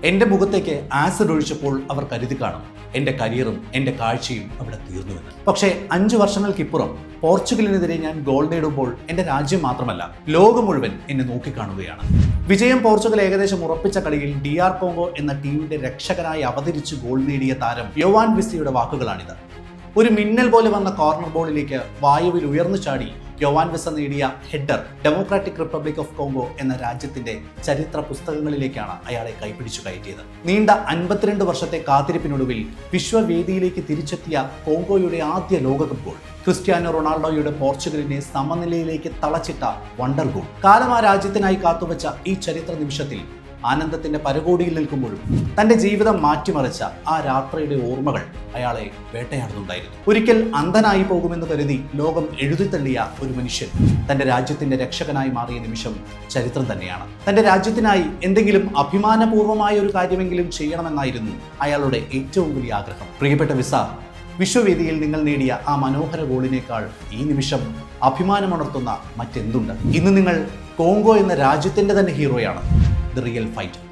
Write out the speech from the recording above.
എൻ്റെ മുഖത്തേക്ക് ആസിഡ് ഒഴിച്ചപ്പോൾ അവർ കരുതി കാണും എൻ്റെ കരിയറും എൻ്റെ കാഴ്ചയും അവിടെ തീർന്നുവെന്ന്. പക്ഷേ 5 വർഷങ്ങൾക്കിപ്പുറം പോർച്ചുഗലിനെതിരെ ഞാൻ ഗോൾ നേടുമ്പോൾ എൻ്റെ രാജ്യം മാത്രമല്ല, ലോകം മുഴുവൻ എന്നെ നോക്കിക്കാണുകയാണ്. വിജയം പോർച്ചുഗൽ ഏകദേശം ഉറപ്പിച്ച കളിയിൽ DR കോങ്കോ എന്ന ടീമിന്റെ രക്ഷകനായി അവതരിച്ച് ഗോൾ നേടിയ താരം യോവാൻ വിസയുടെ വാക്കുകളാണിത്. ഒരു മിന്നൽ പോലെ വന്ന കോർണർ ബോളിലേക്ക് വായുവിൽ ഉയർന്നു ചാടി യോവാൻ വിസ നേടിയ header democratic republic of Congo എന്ന രാജ്യത്തിന്റെ ചരിത്ര പുസ്തകങ്ങളിലേക്കാണ് അയാളെ കൈപിടിച്ചു കയറ്റിയത്. നീണ്ട 52 വർഷത്തെ കാത്തിരിപ്പിനൊടുവിൽ വിശ്വവേദിയിലേക്ക് തിരിച്ചെത്തിയ കോങ്കോയുടെ ആദ്യ ലോകകപ്പ് ഗോൾ, ക്രിസ്ത്യാനോ റൊണാൾഡോയുടെ പോർച്ചുഗലിനെ സമനിലയിലേക്ക് തളച്ചിട്ട വണ്ടർ ഗോൾ. കാലം ആ രാജ്യത്തിനായി കാത്തുവച്ച ഈ ചരിത്ര നിമിഷത്തിൽ ആനന്ദത്തിന്റെ പരകോടിയിൽ നിൽക്കുമ്പോഴും തന്റെ ജീവിതം മാറ്റിമറിച്ച ആ രാത്രിയുടെ ഓർമ്മകൾ അയാളെ വേട്ടയാടുന്നുണ്ടായിരുന്നു. ഒരിക്കൽ അന്ധനായി പോകുമെന്ന് കരുതി ലോകം എഴുതിത്തള്ളിയ ഒരു മനുഷ്യൻ തന്റെ രാജ്യത്തിന്റെ രക്ഷകനായി മാറിയ നിമിഷം ചരിത്രം തന്നെയാണ്. തന്റെ രാജ്യത്തിനായി എന്തെങ്കിലും അഭിമാനപൂർവമായ ഒരു കാര്യമെങ്കിലും ചെയ്യണമെന്നായിരുന്നു അയാളുടെ ഏറ്റവും വലിയ ആഗ്രഹം. പ്രിയപ്പെട്ട വിസ, വിശ്വവേദിയിൽ നിങ്ങൾ നേടിയ ആ മനോഹര ഗോളിനേക്കാൾ ഈ നിമിഷം അഭിമാനമുണർത്തുന്ന മറ്റെന്തുണ്ട്? ഇന്ന് നിങ്ങൾ കോങ്കോ എന്ന രാജ്യത്തിന്റെ തന്നെ ഹീറോയാണ്. The real fight.